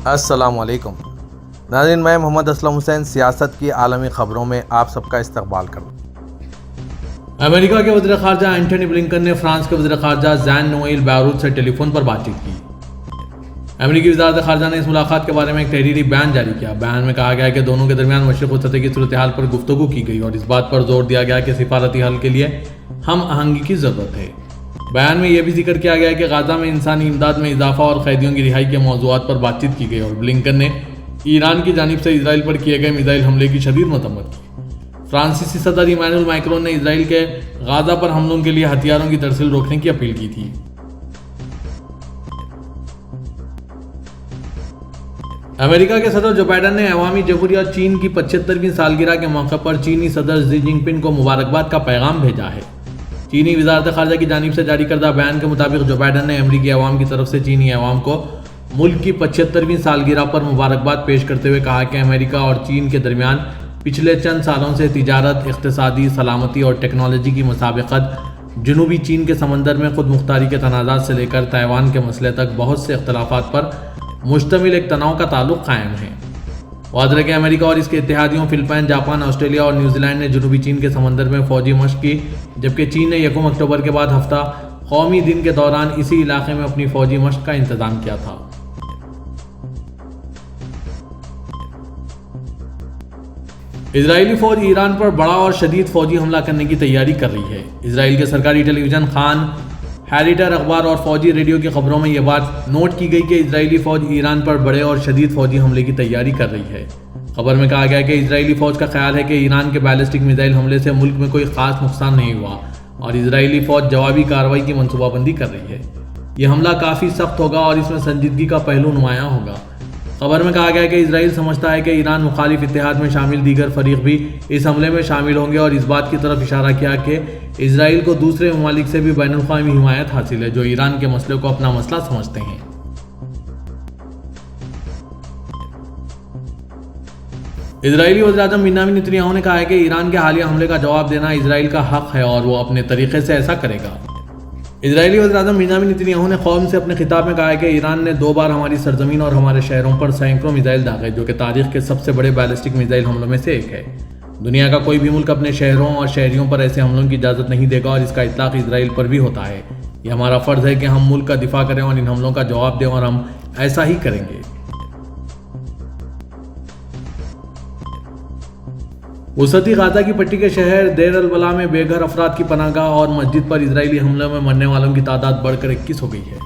السلام علیکم ناظرین، میں محمد اسلم حسین سیاست کی عالمی خبروں میں آپ سب کا استقبال کرتا ہوں۔ امریکہ کے وزیر خارجہ اینٹونی بلنکن نے فرانس کے وزیر خارجہ ژان نوئل بیروت سے ٹیلی فون پر بات چیت کی۔ امریکی وزارت خارجہ نے اس ملاقات کے بارے میں ایک تحریری بیان جاری کیا۔ بیان میں کہا گیا کہ دونوں کے درمیان مشرق وسطی کی صورتحال پر گفتگو کی گئی اور اس بات پر زور دیا گیا کہ سفارتی حل کے لیے ہم آہنگی کی ضرورت ہے۔ بیان میں یہ بھی ذکر کیا گیا کہ غزہ میں انسانی امداد میں اضافہ اور قیدیوں کی رہائی کے موضوعات پر بات چیت کی گئی اور بلنکن نے ایران کی جانب سے اسرائیل پر کیے گئے میزائل حملے کی شدید مذمت کی۔ فرانسیسی صدر ایمانوئل میکرون نے اسرائیل کے غزہ پر حملوں کے لیے ہتھیاروں کی ترسیل روکنے کی اپیل کی تھی۔ امریکہ کے صدر جو بائیڈن نے عوامی جمہوریہ چین کی 75ویں سالگرہ کے موقع پر چینی صدر شی جن پنگ کو مبارکباد کا پیغام بھیجا ہے۔ چینی وزارت خارجہ کی جانب سے جاری کردہ بیان کے مطابق جو بائیڈن نے امریکی عوام کی طرف سے چینی عوام کو ملک کی 75ویں سالگرہ پر مبارکباد پیش کرتے ہوئے کہا کہ امریکہ اور چین کے درمیان پچھلے چند سالوں سے تجارت، اقتصادی، سلامتی اور ٹیکنالوجی کی مسابقت، جنوبی چین کے سمندر میں خود مختاری کے تنازعات سے لے کر تائیوان کے مسئلے تک بہت سے اختلافات پر مشتمل ایک تناؤ کا تعلق قائم ہے۔ واضح ہے کہ امریکہ اور اس کے اتحادیوں فلپائن، جاپان، آسٹریلیا اور نیوزی لینڈ نے جنوبی چین کے سمندر میں فوجی مشق کی، جبکہ چین نے 1 اکتوبر کے بعد ہفتہ قومی دن کے دوران اسی علاقے میں اپنی فوجی مشق کا انتظام کیا تھا۔ اسرائیلی فوج ایران پر بڑا اور شدید فوجی حملہ کرنے کی تیاری کر رہی ہے۔ اسرائیل کے سرکاری ٹیلی ویژن خان ہیریٹر اخبار اور فوجی ریڈیو کی خبروں میں یہ بات نوٹ کی گئی کہ اسرائیلی فوج ایران پر بڑے اور شدید فوجی حملے کی تیاری کر رہی ہے۔ خبر میں کہا گیا کہ اسرائیلی فوج کا خیال ہے کہ ایران کے بیلسٹک میزائل حملے سے ملک میں کوئی خاص نقصان نہیں ہوا اور اسرائیلی فوج جوابی کارروائی کی منصوبہ بندی کر رہی ہے۔ یہ حملہ کافی سخت ہوگا اور اس میں سنجیدگی کا پہلو نمایاں ہوگا۔ خبر میں کہا گیا کہ اسرائیل سمجھتا ہے کہ ایران مخالف اتحاد میں شامل دیگر فریق بھی اس حملے میں شامل ہوں گے اور اس بات کی طرف اشارہ کیا کہ اسرائیل کو دوسرے ممالک سے بھی بین الاقوامی حمایت حاصل ہے جو ایران کے مسئلے کو اپنا مسئلہ سمجھتے ہیں۔ اسرائیلی وزیر اعظم بنیامین نتنیاہو نے کہا ہے کہ ایران کے حالیہ حملے کا جواب دینا اسرائیل کا حق ہے اور وہ اپنے طریقے سے ایسا کرے گا۔ اسرائیلی وزیر اعظم بنیامین نتنیاہو نے قوم سے اپنے خطاب میں کہا ہے کہ ایران نے 2 بار ہماری سرزمین اور ہمارے شہروں پر سینکڑوں میزائل داغے جو کہ تاریخ کے سب سے بڑے بیلسٹک میزائل حملوں میں سے ایک ہے۔ دنیا کا کوئی بھی ملک اپنے شہروں اور شہریوں پر ایسے حملوں کی اجازت نہیں دے گا اور اس کا اطلاق اسرائیل پر بھی ہوتا ہے۔ یہ ہمارا فرض ہے کہ ہم ملک کا دفاع کریں اور ان حملوں کا جواب دیں اور ہم ایسا ہی کریں گے۔ وسطی غزہ کی پٹی کے شہر دیر البلا میں بے گھر افراد کی پناہ گاہ اور مسجد پر اسرائیلی حملوں میں مرنے والوں کی تعداد بڑھ کر 21 ہو گئی ہے۔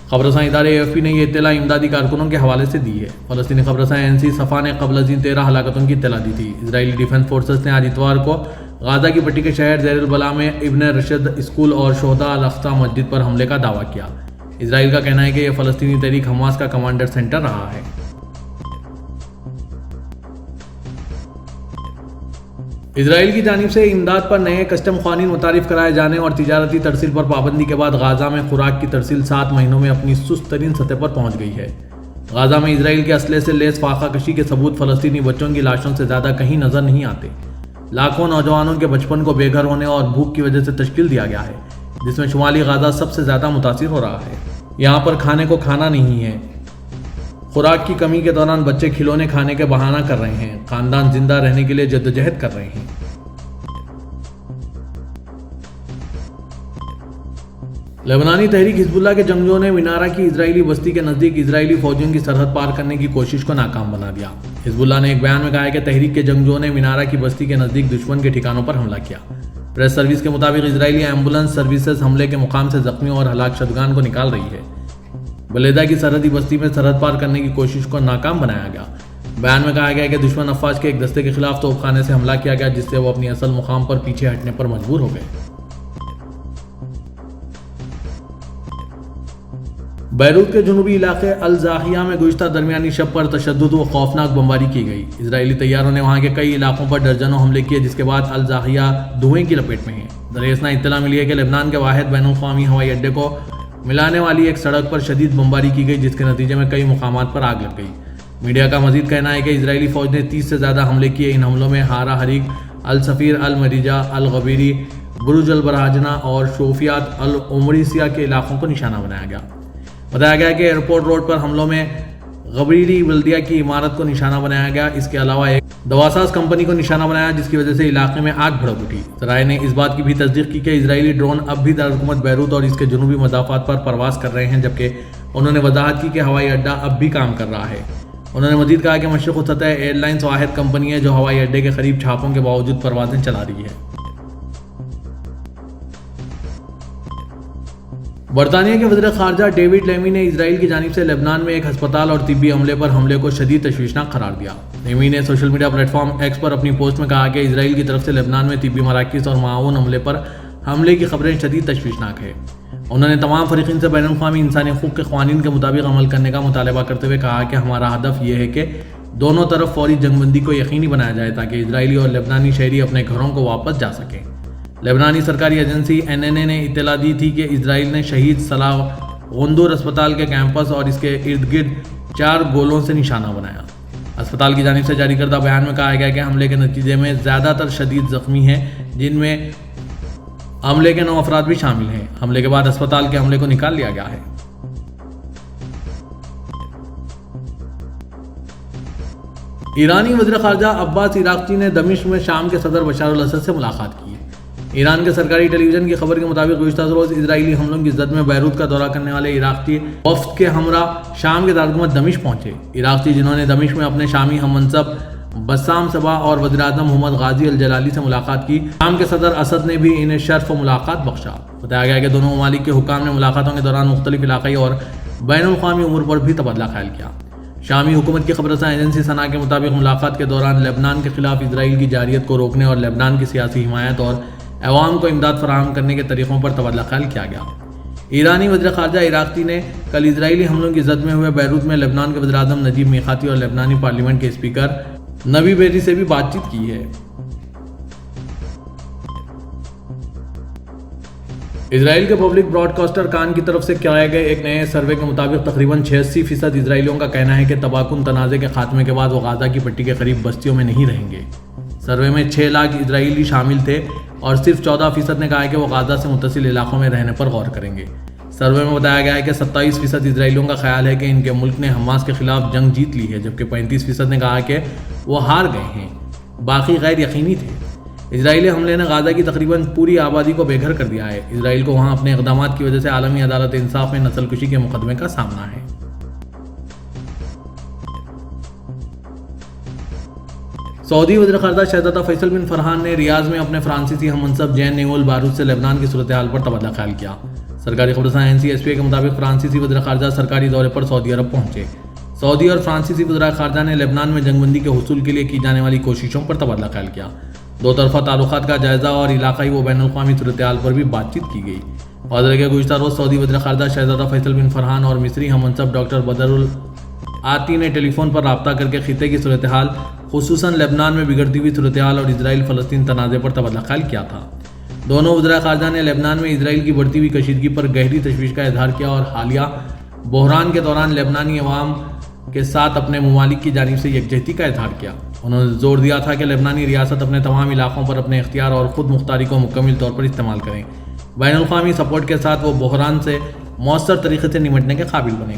خبر رساں ادارے AFP نے یہ اطلاع امدادی کارکنوں کے حوالے سے دی ہے۔ فلسطینی خبر رساں ANC صفا نے قبل ازیں 13 ہلاکتوں کی اطلاع دی تھی۔ اسرائیلی ڈیفنس فورسز نے آج اتوار کو غزہ کی پٹی کے شہر دیر البلا میں ابن رشد اسکول اور شہداء الاقصی مسجد پر حملے کا دعویٰ کیا۔ اسرائیل کا کہنا ہے کہ یہ فلسطینی تحریک حماس کا کمانڈر سینٹر رہا ہے۔ اسرائیل کی جانب سے امداد پر نئے کسٹم قوانین متعارف کرائے جانے اور تجارتی ترسیل پر پابندی کے بعد غزہ میں خوراک کی ترسیل 7 مہینوں میں اپنی سست ترین سطح پر پہنچ گئی ہے۔ غزہ میں اسرائیل کے اسلحے سے لیس فاقہ کشی کے ثبوت فلسطینی بچوں کی لاشوں سے زیادہ کہیں نظر نہیں آتے۔ لاکھوں نوجوانوں کے بچپن کو بے گھر ہونے اور بھوک کی وجہ سے تشکیل دیا گیا ہے، جس میں شمالی غزہ سب سے زیادہ متاثر ہو رہا ہے۔ یہاں پر کھانے کو کھانا نہیں ہے۔ خوراک کی کمی کے دوران بچے کھلونے کھانے کے بہانہ کر رہے ہیں، خاندان زندہ رہنے کے لیے جدوجہد کر رہے ہیں۔ لبنانی تحریک حزب اللہ کے جنگجوؤں نے منارہ کی اسرائیلی بستی کے نزدیک اسرائیلی فوجیوں کی سرحد پار کرنے کی کوشش کو ناکام بنا دیا۔ حزب اللہ نے ایک بیان میں کہا ہے کہ تحریک کے جنگجوؤں نے منارہ کی بستی کے نزدیک دشمن کے ٹھکانوں پر حملہ کیا۔ پریس سروس کے مطابق اسرائیلی ایمبولنس سروسز حملے کے مقام سے زخمیوں اور ہلاک شدگان کو نکال رہی ہے۔ بلیدہ کی سرحدی بستی میں سرحد پار کرنے کی کوشش کو ناکام بنایا گیا۔ بیان میں کہا گیا کہ دشمن افواج کے ایک دستے کے خلاف توپ خانے سے حملہ کیا گیا، جس سے وہ اپنی اصل مقام پر پیچھے ہٹنے پر مجبور ہو گئے۔ بیروت کے جنوبی علاقے الزاحیہ میں گزشتہ درمیانی شب پر تشدد و خوفناک بمباری کی گئی۔ اسرائیلی طیاروں نے وہاں کے کئی علاقوں پر درجنوں حملے کیے، جس کے بعد الزاحیہ دھوئیں کی لپیٹ میں ہے۔ دریاسنا اطلاع ملی ہے کہ لبنان کے واحد بین الاقوامی ہوائی اڈے کو ملانے والی ایک سڑک پر شدید بمباری کی گئی، جس کے نتیجے میں کئی مقامات پر آگ لگ گئی۔ میڈیا کا مزید کہنا ہے کہ اسرائیلی فوج نے 30 سے زیادہ حملے کیے۔ ان حملوں میں ہارا حریق، السفیر، المریجہ، الغبیری، برج البراجنہ اور شوفیات العمریسیہ کے علاقوں کو نشانہ بنایا گیا۔ بتایا گیا کہ ایئرپورٹ روڈ پر حملوں میں غبریلی بلدیہ کی عمارت کو نشانہ بنایا گیا. اس کے علاوہ ایک دواساز کمپنی کو نشانہ بنایا جس کی وجہ سے علاقے میں آگ بھڑک اٹھی. ذرائع نے اس بات کی بھی تصدیق کی کہ اسرائیلی ڈرون اب بھی دارالحکومت بیروت اور اس کے جنوبی مضافات پر پرواز کر رہے ہیں، جبکہ انہوں نے وضاحت کی کہ ہوائی اڈہ اب بھی کام کر رہا ہے. انہوں نے مزید کہا کہ مشرق السطح ایئر لائنز واحد کمپنی ہے جو ہوائی اڈے کے قریب چھاپوں کے باوجود پروازیں چلا رہی ہے. برطانیہ کے وزیر خارجہ ڈیوڈ لیمی نے اسرائیل کی جانب سے لبنان میں ایک ہسپتال اور طبی عملے پر حملے کو شدید تشویشناک قرار دیا. لیمی نے social media platform X پر اپنی پوسٹ میں کہا کہ اسرائیل کی طرف سے لبنان میں طبی مراکز اور معاون عملے پر حملے کی خبریں شدید تشویشناک ہیں. انہوں نے تمام فریقین سے بین الاقوامی انسانی حقوق کے قوانین کے مطابق عمل کرنے کا مطالبہ کرتے ہوئے کہا کہ ہمارا ہدف یہ ہے کہ دونوں طرف فوری جنگ بندی کو یقینی بنایا جائے تاکہ اسرائیلی اور لبنانی شہری اپنے گھروں کو واپس جا سکیں. لبنانی سرکاری ایجنسی NNA نے اطلاع دی تھی کہ اسرائیل نے شہید صلاح غندور اسپتال کے کیمپس اور اس کے ارد گرد 4 گولوں سے نشانہ بنایا. اسپتال کی جانب سے جاری کردہ بیان میں کہا گیا کہ حملے کے نتیجے میں زیادہ تر شدید زخمی ہیں، جن میں عملے کے 9 افراد بھی شامل ہیں. حملے کے بعد اسپتال کے عملے کو نکال لیا گیا ہے. ایرانی وزیر خارجہ عباس عراقچی نے دمشق میں شام کے صدر بشار الاسد سے ملاقات کی. ایران کے سرکاری ٹیلی ویژن کی خبر کے مطابق گزشتہ روز اسرائیلی حملوں کی زد میں بیروت کا دورہ کرنے والے عراقچی وفد کے ہمراہ شام کے دارالحکومت دمشق پہنچے. عراقچی جنہوں نے دمشق میں اپنے شامی ہم منصب بسام صبا اور وزیر اعظم محمد غازی الجلالی سے ملاقات کی. شام کے صدر اسد نے بھی انہیں شرف و ملاقات بخشا. بتایا گیا کہ دونوں ممالک کے حکام نے ملاقاتوں کے دوران مختلف علاقائی اور بین الاقوامی امور پر بھی تبادلہ خیال کیا. شامی حکومت کی خبر رساں ایجنسی سنا کے مطابق ملاقات کے دوران لبنان کے خلاف اسرائیل کی جارحیت کو روکنے اور لبنان کی سیاسی حمایت اور عوام کو امداد فراہم کرنے کے طریقوں پر تبادلہ خیال کیا گیا. ایرانی وزیر خارجہ عراقچی نے کل اسرائیلی حملوں کی زد میں ہوئے بیروت میں لبنان کے وزیر اعظم نجیب میقاتی اور لبنانی پارلیمنٹ کے اسپیکر نبی بیری سے بھی بات چیت کی ہے. اسرائیل کے پبلک براڈ کاسٹر کان کی طرف سے کیے گئے ایک نئے سروے کے مطابق تقریباً 86% اسرائیلیوں کا کہنا ہے کہ تباہ کن تنازع کے خاتمے کے بعد وہ غزہ کی پٹی کے قریب بستیوں میں نہیں رہیں گے. سروے میں 6 لاکھ اسرائیلی شامل تھے اور صرف 14% نے کہا ہے کہ وہ غزہ سے متصل علاقوں میں رہنے پر غور کریں گے. سروے میں بتایا گیا ہے کہ 27% اسرائیلیوں کا خیال ہے کہ ان کے ملک نے حماس کے خلاف جنگ جیت لی ہے، جبکہ 35% نے کہا کہ وہ ہار گئے ہیں. باقی غیر یقینی تھے. اسرائیلی حملے نے غزہ کی تقریباً پوری آبادی کو بے گھر کر دیا ہے. اسرائیل کو وہاں اپنے اقدامات کی وجہ سے عالمی عدالت انصاف میں نسل کشی کے مقدمے کا سامنا ہے. سعودی وزیر خارجہ شہزادہ فیصل بن فرحان نے ریاض میں اپنے فرانسیسی ہم منصب جین نیول بارود سے لبنان کی صورتحال پر تبادلہ خیال کیا. سرکاری خبر رساں NCSPA کے مطابق فرانسیسی وزیر خارجہ سرکاری دورے پر سعودی عرب پہنچے. سعودی اور فرانسیسی وزراء خارجہ نے لبنان میں جنگ بندی کے حصول کے لیے کی جانے والی کوششوں پر تبادلہ خیال کیا. 2 طرفہ تعلقات کا جائزہ اور علاقائی و بین الاقوامی صورتحال پر بھی بات چیت کی گئی. واضح کہ گزشتہ روز سعودی وزیر خارجہ شہزادہ فیصل بن فرحان اور مصری ہم منصب ڈاکٹر بدر العاطی نے ٹیلی فون پر رابطہ کر کے خطے کی صورتحال خصوصاً لبنان میں بگڑتی ہوئی صورتحال اور اسرائیل فلسطین تنازع پر تبادلہ خیال کیا تھا. دونوں وزراء خارجہ نے لبنان میں اسرائیل کی بڑھتی ہوئی کشیدگی پر گہری تشویش کا اظہار کیا اور حالیہ بحران کے دوران لبنانی عوام کے ساتھ اپنے ممالک کی جانب سے یکجہتی کا اظہار کیا. انہوں نے زور دیا تھا کہ لبنانی ریاست اپنے تمام علاقوں پر اپنے اختیار اور خود مختاری کو مکمل طور پر استعمال کریں. بین الاقوامی سپورٹ کے ساتھ وہ بحران سے مؤثر طریقے سے نمٹنے کے قابل بنیں.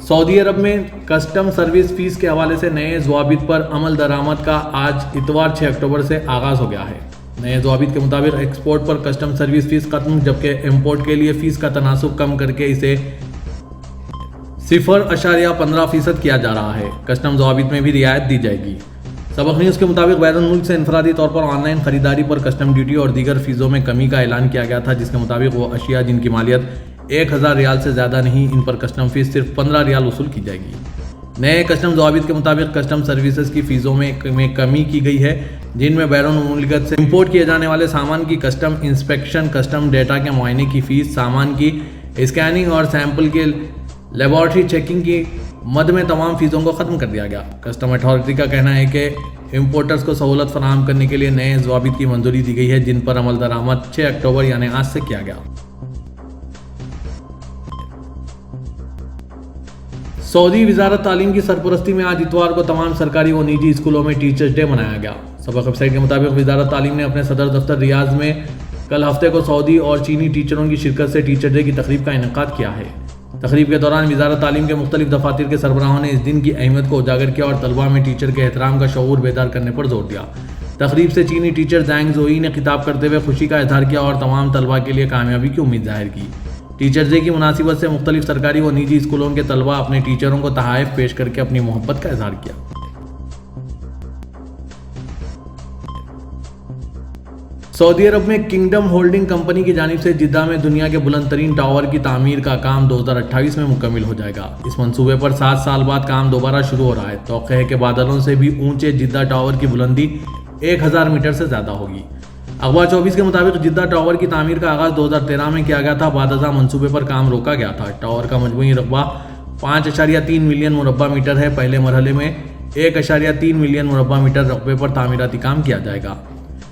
سعودی عرب میں کسٹم سروس فیس کے حوالے سے نئے ضوابط پر عمل درآمد کا آج اتوار 6 اکتوبر سے آغاز ہو گیا ہے. نئے ضوابط کے مطابق ایکسپورٹ پر کسٹم سروس فیس ختم، جبکہ امپورٹ کے لیے فیس کا تناسب کم کر کے اسے 0.15% کیا جا رہا ہے. کسٹم ضوابط میں بھی رعایت دی جائے گی. سبق نیوز کے مطابق بیرون ملک سے انفرادی طور پر آن لائن خریداری پر کسٹم ڈیوٹی اور دیگر فیسوں میں کمی کا اعلان کیا گیا تھا، جس کے مطابق وہ اشیاء جن کی مالیت 1000 ریال سے زیادہ نہیں، ان پر کسٹم فیس صرف 15 ریال وصول کی جائے گی. نئے کسٹم ضوابط کے مطابق کسٹم سروسز کی فیسوں میں کمی کی گئی ہے، جن میں بیرون ملکت سے امپورٹ کیے جانے والے سامان کی کسٹم انسپیکشن، کسٹم ڈیٹا کے معائنے کی فیس، سامان کی اسکیننگ اور سیمپل کے لیبارٹری چیکنگ کی مد میں تمام فیسوں کو ختم کر دیا گیا. کسٹم اتھارٹی کا کہنا ہے کہ امپورٹرز کو سہولت فراہم کرنے کے لیے نئے ضوابط کی منظوری دی گئی ہے، جن پر عمل درآمد 6 اکتوبر یعنی آج سے کیا گیا. سعودی وزارت تعلیم کی سرپرستی میں آج اتوار کو تمام سرکاری و نجی اسکولوں میں ٹیچرز ڈے منایا گیا. سبق ویب سائٹ کے مطابق وزارت تعلیم نے اپنے صدر دفتر ریاض میں کل ہفتے کو سعودی اور چینی ٹیچروں کی شرکت سے ٹیچر ڈے کی تقریب کا انعقاد کیا ہے۔ تقریب کے دوران وزارت تعلیم کے مختلف دفاتر کے سربراہوں نے اس دن کی اہمیت کو اجاگر کیا اور طلباء میں ٹیچر کے احترام کا شعور بیدار کرنے پر زور دیا۔ تقریب سے چینی ٹیچر زینگ زوئی نے خطاب کرتے ہوئے خوشی کا اظہار کیا اور تمام طلباء کے لیے کامیابی کی امید ظاہر کی۔ ٹیچرز ڈے کی مناسبت سے مختلف سرکاری و نجی اسکولوں کے طلباء اپنے ٹیچروں کو تحائف پیش کر کے اپنی محبت کا اظہار کیا۔ سعودی عرب میں کنگڈم ہولڈنگ کمپنی کی جانب سے جدہ میں دنیا کے بلند ترین ٹاور کی تعمیر کا کام 2028 میں مکمل ہو جائے گا۔ اس منصوبے پر 7 سال بعد کام دوبارہ شروع ہو رہا ہے۔ توقع ہے کہ بادلوں سے بھی اونچے جدہ ٹاور کی بلندی 1000 میٹر سے زیادہ ہوگی۔ اخبار 24 کے مطابق جدہ ٹاور کی تعمیر کا آغاز 2013 میں کیا گیا تھا۔ بعد ازاں منصوبے پر کام روکا گیا تھا۔ ٹاور کا مجموعی رقبہ 5.3 ملین مربع میٹر ہے۔ پہلے مرحلے میں 1.3 ملین مربع میٹر رقبے پر تعمیراتی کام کیا جائے گا۔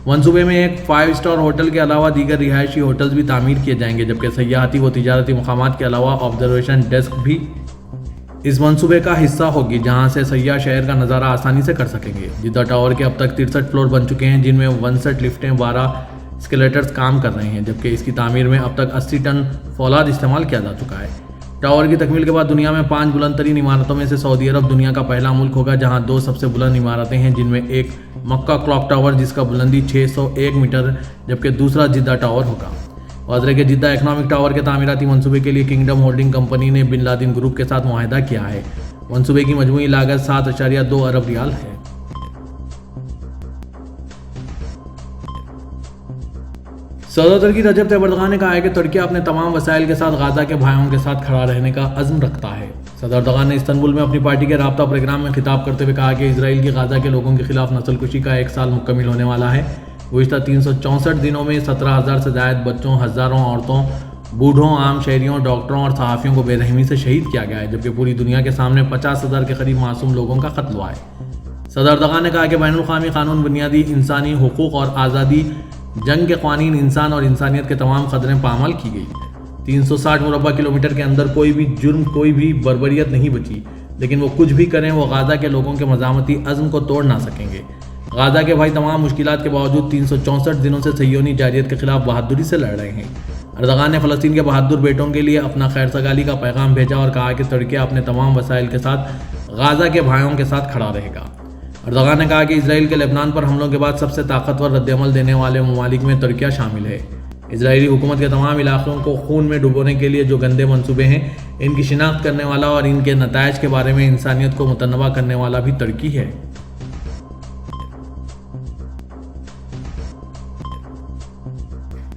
منصوبے میں ایک 5 اسٹار ہوٹل کے علاوہ دیگر رہائشی ہوٹلز بھی تعمیر کیے جائیں گے، جبکہ سیاحتی و تجارتی مقامات کے علاوہ آبزرویشن ڈیسک بھی اس منصوبے کا حصہ ہوگی، جہاں سے سیاح شہر کا نظارہ آسانی سے کر سکیں گے۔ جدہ ٹاور کے اب تک 63 فلور بن چکے ہیں، جن میں 61 لفٹیں 12 اسکیلیٹرز کام کر رہے ہیں، جبکہ اس کی تعمیر میں اب تک 80 ٹن فولاد استعمال کیا جا چکا ہے۔ ٹاور کی تکمیل کے بعد دنیا میں 5 بلند ترین عمارتوں میں سے سعودی عرب دنیا کا پہلا ملک ہوگا، جہاں 2 سب سے بلند عمارتیں ہیں، جن میں ایک مکہ کلاک ٹاور جس کا بلندی 601 میٹر جبکہ دوسرا جدہ ٹاور ہوگا۔ واضح کہ جدہ اکنامک ٹاور کے تعمیراتی منصوبے کے لیے کنگڈم ہولڈنگ کمپنی نے بن لادن گروپ کے ساتھ معاہدہ کیا ہے۔ منصوبے کی مجموعی لاگت 7.2 ارب ریال ہے۔ صدر ترکی رجب طیب اردوغان نے کہا ہے کہ ترکی اپنے تمام وسائل کے ساتھ غزہ کے بھائیوں کے ساتھ کھڑا رہنے کا عزم رکھتا ہے۔ صدر اردوغان نے استنبول میں اپنی پارٹی کے رابطہ پروگرام میں خطاب کرتے ہوئے کہا کہ اسرائیل کی غزہ کے لوگوں کے خلاف نسل کشی کا 1 سال مکمل ہونے والا ہے۔ گزشتہ 364 دنوں میں 17,000 سے زائد بچوں، ہزاروں عورتوں، بوڑھوں، عام شہریوں، ڈاکٹروں اور صحافیوں کو بے رحمی سے شہید کیا گیا ہے، جبکہ پوری دنیا کے سامنے 50,000 کے قریب معصوم لوگوں کا قتل ہوا ہے۔ صدر اردوغان نے کہا کہ بین الاقوامی قانون، بنیادی انسانی حقوق اور آزادی، جنگ کے قوانین، انسان اور انسانیت کے تمام قدریں پامال کی گئی۔ 360 مربع کلومیٹر کے اندر کوئی بھی جرم، کوئی بھی بربریت نہیں بچی، لیکن وہ کچھ بھی کریں، وہ غزہ کے لوگوں کے مزاحمتی عزم کو توڑ نہ سکیں گے۔ غزہ کے بھائی تمام مشکلات کے باوجود 364 دنوں سے صہیونی جارحیت کے خلاف بہادری سے لڑ رہے ہیں۔ اردوغان نے فلسطین کے بہادر بیٹوں کے لیے اپنا خیر سگالی کا پیغام بھیجا اور کہا کہ ترکی اپنے تمام وسائل کے ساتھ غزہ کے بھائیوں کے ساتھ کھڑا رہے گا۔ اردوغان نے کہا کہ اسرائیل کے لبنان پر حملوں کے بعد سب سے طاقتور رد عمل دینے والے ممالک میں ترکیہ شامل ہے۔ اسرائیلی حکومت کے تمام علاقوں کو خون میں ڈبونے کے لیے جو گندے منصوبے ہیں، ان کی شناخت کرنے والا اور ان کے نتائج کے بارے میں انسانیت کو متنوع کرنے والا بھی ترکی ہے۔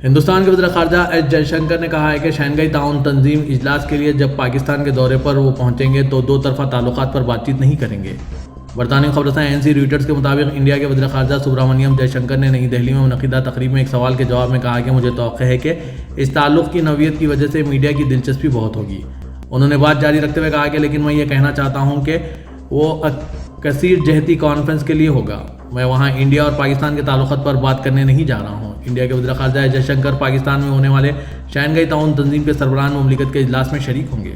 ہندوستان کے وزیر خارجہ ایس جے شنکر نے کہا ہے کہ شنگھائی تعاون تنظیم اجلاس کے لیے جب پاکستان کے دورے پر وہ پہنچیں گے تو 2 طرفہ تعلقات پر بات چیت نہیں کریں گے۔ برطانوی خبر رساں NC رویٹرز کے مطابق انڈیا کے وزیر خارجہ سبرامنیم جے شنکر نے نئی دہلی میں منعقدہ تقریب میں ایک سوال کے جواب میں کہا کہ مجھے توقع ہے کہ اس تعلق کی نوعیت کی وجہ سے میڈیا کی دلچسپی بہت ہوگی۔ انہوں نے بات جاری رکھتے ہوئے کہا کہ لیکن میں یہ کہنا چاہتا ہوں کہ وہ کثیر جہتی کانفرنس کے لیے ہوگا۔ میں وہاں انڈیا اور پاکستان کے تعلقات پر بات کرنے نہیں جا رہا ہوں۔ انڈیا کے وزیر خارجہ جے شنکر پاکستان میں ہونے والے شنگھائی تعاون تنظیم کے سربراہان مملکت کے اجلاس میں شریک ہوں گے۔